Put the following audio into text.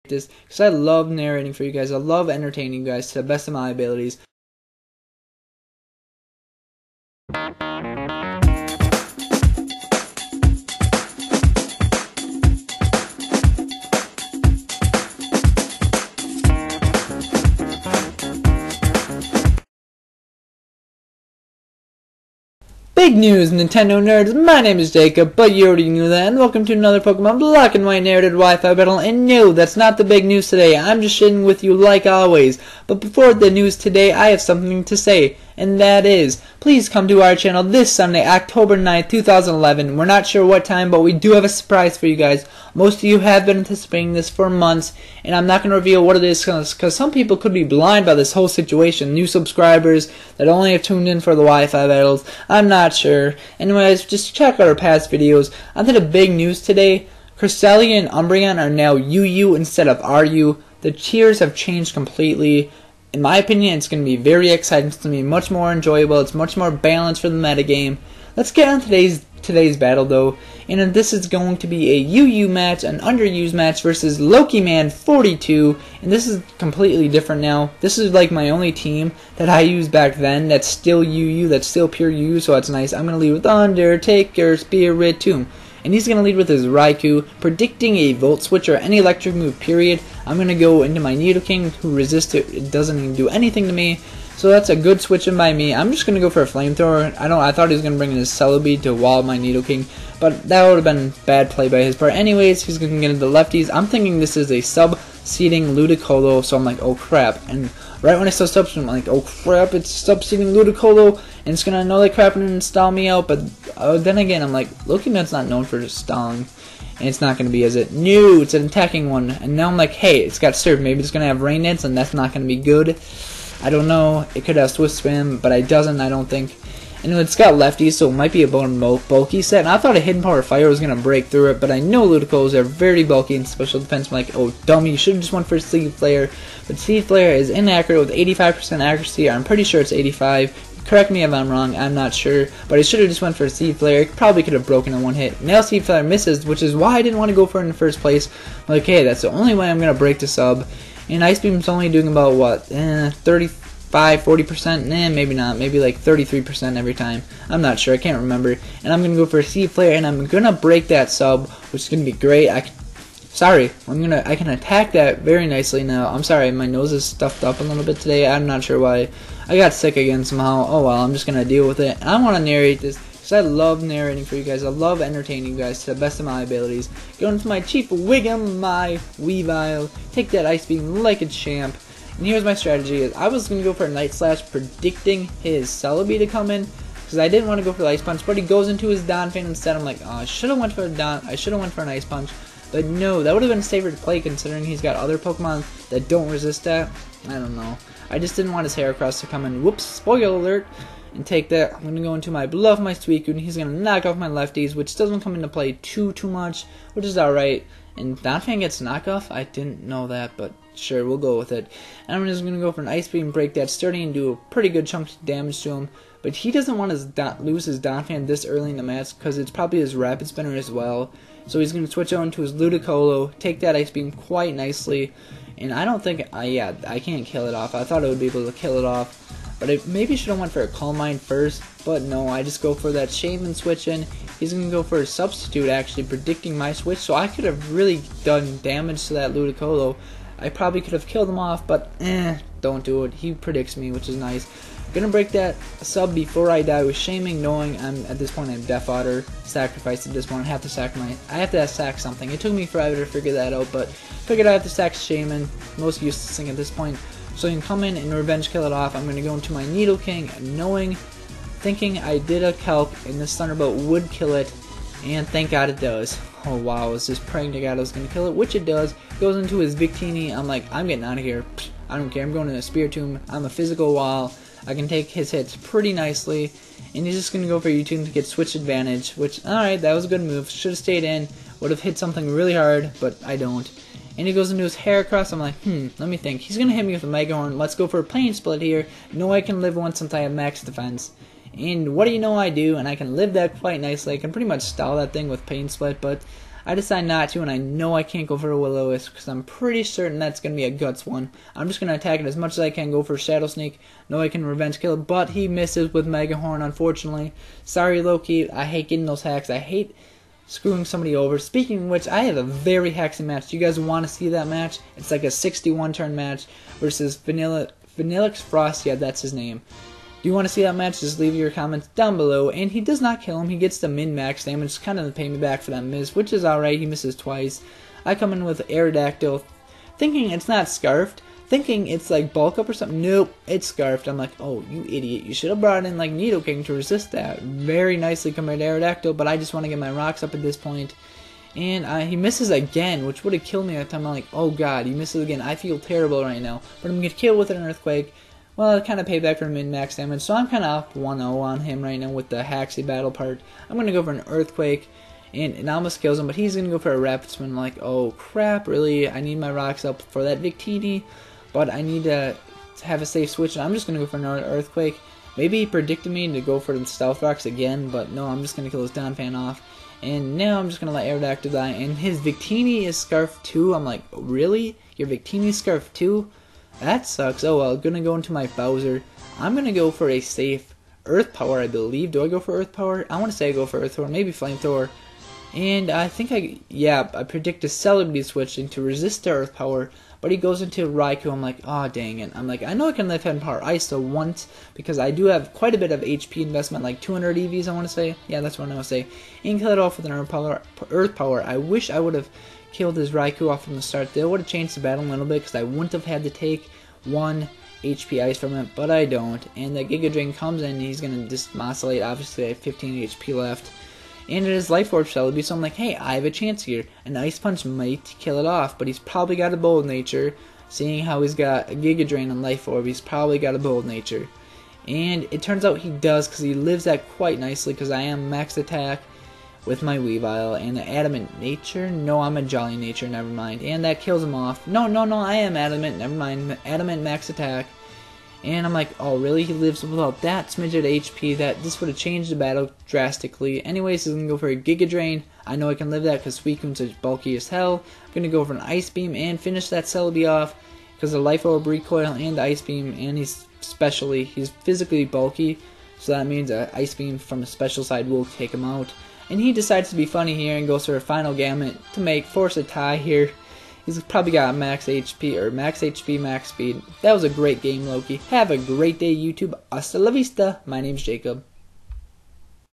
this because I love narrating for you guys. I love entertaining you guys to the best of my abilities. Big news, Nintendo nerds, my name is Jacob, but you already knew that, and welcome to another Pokemon Black and White narrated Wi-Fi battle, and no, that's not the big news today, I'm just shitting with you like always. But before the news today, I have something to say, and that is, please come to our channel this Sunday, October 9th, 2011, we're not sure what time, but we do have a surprise for you guys. Most of you have been anticipating this for months, and I'm not going to reveal what it is, because some people could be blind by this whole situation, new subscribers that only have tuned in for the Wi-Fi battles, I'm not sure. Anyways, just check out our past videos. Onto the big news today. Cresselia and Umbreon are now UU instead of RU. The tiers have changed completely. In my opinion, it's going to be very exciting. It's going to be much more enjoyable. It's much more balanced for the metagame. Let's get on today's battle though. And this is going to be a UU match, an underused match versus LokiMan42. And this is completely different now. This is like my only team that I used back then that's still UU, that's still pure UU, so that's nice. I'm going to lead with Undertaker, Spiritomb. And he's going to lead with his Raikou, predicting a Volt Switch or any electric move, period. I'm going to go into my Nidoking, who resists it. It doesn't even do anything to me. So that's a good switch in by me. I'm just going to go for a Flamethrower. I thought he was going to bring in his Celebi to wall my Nidoking, but that would have been bad play by his part. Anyways, he's going to get into the lefties. I'm thinking this is a sub-seeding Ludicolo, so I'm like, oh crap. And right when I saw substitute, I'm like, oh crap, it's sub-seeding Ludicolo, and it's going to know that crap and stall me out. But then again, I'm like, LokiMan's not known for stalling, and it's not going to be, is it? No, it's an attacking one. And now I'm like, hey, it's got Surf. Maybe it's going to have Rain Dance, and that's not going to be good. I don't know. It could have Swift Spam, but it doesn't, I don't think. And it's got lefties, so it might be a bulky set. And I thought a Hidden Power Fire was going to break through it, but I know Ludicolos are very bulky in special defense. I'm like, oh, dummy, you should have just went for Seed Flare. But Seed Flare is inaccurate with 85% accuracy. I'm pretty sure it's 85. Correct me if I'm wrong, I'm not sure. But I should have just went for Seed Flare. It probably could have broken in one hit. Now Seed Flare misses, which is why I didn't want to go for it in the first place. I'm like, hey, that's the only way I'm going to break the sub. And Ice Beam's only doing about, what, 40%? Maybe not. Maybe like 33% every time. I'm not sure. I can't remember. And I'm going to go for a Seed Flare, and I'm going to break that sub, which is going to be great. I can attack that very nicely now. I'm sorry, my nose is stuffed up a little bit today. I'm not sure why. I got sick again somehow. Oh well, I'm just going to deal with it. I want to narrate this because I love narrating for you guys. I love entertaining you guys to the best of my abilities. Go into my Chief Wiggum, my Weavile, take that Ice Beam like a champ. And here's my strategy. I was going to go for a Night Slash, predicting his Celebi to come in, because I didn't want to go for the Ice Punch, but he goes into his Donphan instead. I'm like, oh, I should have went for an Ice Punch, but no, that would have been safer to play considering he's got other Pokemon that don't resist that. I don't know. I just didn't want his Heracross to come in. Whoops, spoiler alert. And take that. I'm going to go into my Bluff, my Suicune. He's going to knock off my lefties, which doesn't come into play too much, which is alright. And Donphan gets knockoff? I didn't know that, but sure, we'll go with it. And I'm just going to go for an Ice Beam, break that sturdy, and do a pretty good chunk of damage to him. But he doesn't want to lose his Donphan this early in the match, because it's probably his Rapid Spinner as well. So he's going to switch on to his Ludicolo, take that Ice Beam quite nicely. And I don't think, I can't kill it off. I thought I would be able to kill it off. But I maybe should have went for a Calm Mind first, but no, I just go for that Shaman switch in. He's going to go for a Substitute, actually, predicting my switch, so I could have really done damage to that Ludicolo. I probably could have killed him off, but don't do it. He predicts me, which is nice. Gonna break that sub before I die with Shaming, knowing at this point I'm Death Otter, sacrifice at this point. I have to sack something. It took me forever to figure that out, but figured I have to sack Shaman, most useless thing at this point. So you can come in and revenge kill it off. I'm gonna go into my Nidoking, thinking I did a calc and this Thunderbolt would kill it, and thank God it does. Oh wow, I was just praying to God I was gonna kill it, which it does. Goes into his Victini. I'm like, I'm getting out of here. I don't care. I'm going to the Spiritomb. I'm a physical wall. I can take his hits pretty nicely, and he's just going to go for U-turn to get switch advantage, which, alright, that was a good move. Should have stayed in, would have hit something really hard, but I don't. And he goes into his Heracross. I'm like, let me think. He's going to hit me with a Mega Horn. Let's go for a Plane Split here. No, I can live one since I have max defense. And what do you know I do, and I can live that quite nicely. I can pretty much stall that thing with Pain Split, but I decide not to, and I know I can't go for a Will-O-Wisp because I'm pretty certain that's going to be a Guts one. I'm just going to attack it as much as I can, go for Shadow Sneak. Know I can revenge kill it, but he misses with Mega Horn, unfortunately. Sorry, Loki. I hate getting those hacks. I hate screwing somebody over. Speaking of which, I have a very hexy match. Do you guys want to see that match? It's like a 61-turn match versus Vanillix Frost. Yeah, that's his name. Do you want to see that match? Just leave your comments down below. And he does not kill him. He gets the min-max damage, kind of to pay me back for that miss, which is alright. He misses twice. I come in with Aerodactyl, thinking it's not Scarfed, thinking it's like Bulk Up or something. Nope, it's Scarfed. I'm like, oh, you idiot. You should have brought in like Nidoking to resist that. Very nicely compared to Aerodactyl, but I just want to get my rocks up at this point. And he misses again, which would have killed me at the time. I'm like, oh god, he misses again. I feel terrible right now. But I'm going to kill with an Earthquake. Well, it kind of paid back for min-max damage, so I'm kind of up 1-0 on him right now with the Haxie battle part. I'm going to go for an Earthquake, and it almost kills him, but he's going to go for a Rapid Spin. Like, oh crap, really? I need my rocks up for that Victini, but I need to have a safe switch, and I'm just going to go for another Earthquake. Maybe he predicted me to go for the Stealth Rocks again, but no, I'm just going to kill his Donphan off. And now I'm just going to let Aerodactyl die, and his Victini is Scarfed too. I'm like, really? Your Victini is Scarfed too? That sucks. Oh well, gonna go into my Bowser. I'm gonna go for a safe Earth Power, I believe. Do I go for Earth Power? I want to say I go for Earth Power, maybe Flamethrower. And I think I predict a Celebrity switching to resist the Earth Power, but he goes into Raikou. I'm like, oh dang it. I'm like, I know I can live Head Power Ice once, because I do have quite a bit of HP investment, like 200 EVs I want to say. Yeah, that's what I want to say. And kill it off with an Earth Power. I wish I would have killed his Raikou off from the start. That would have changed the battle a little bit, because I wouldn't have had to take 1 HP Ice from it, but I don't. And the Giga Drain comes in, and he's going to dismosculate. Obviously, I have 15 HP left. And it is Life Orb Celebi, so I'm like, hey, I have a chance here. An Ice Punch might kill it off, but he's probably got a Bold Nature. Seeing how he's got a Giga Drain on Life Orb, he's probably got a Bold Nature. And it turns out he does, because he lives that quite nicely, because I am max attack with my Weavile. And the Adamant Nature? No, I'm a Jolly Nature, never mind. And that kills him off. No, I am Adamant, never mind. Adamant max attack. And I'm like, oh really? He lives without that smidge of HP. This would have changed the battle drastically. Anyways, he's going to go for a Giga Drain. I know I can live that because Suicune's is bulky as hell. I'm going to go for an Ice Beam and finish that Celebi off because of Life Orb Recoil and Ice Beam. And he's physically bulky, so that means an Ice Beam from a special side will take him out. And he decides to be funny here and goes for a Final Gamut to force a tie here. He's probably got max HP, max speed. That was a great game, Loki. Have a great day, YouTube. Hasta la vista. My name's Jacob.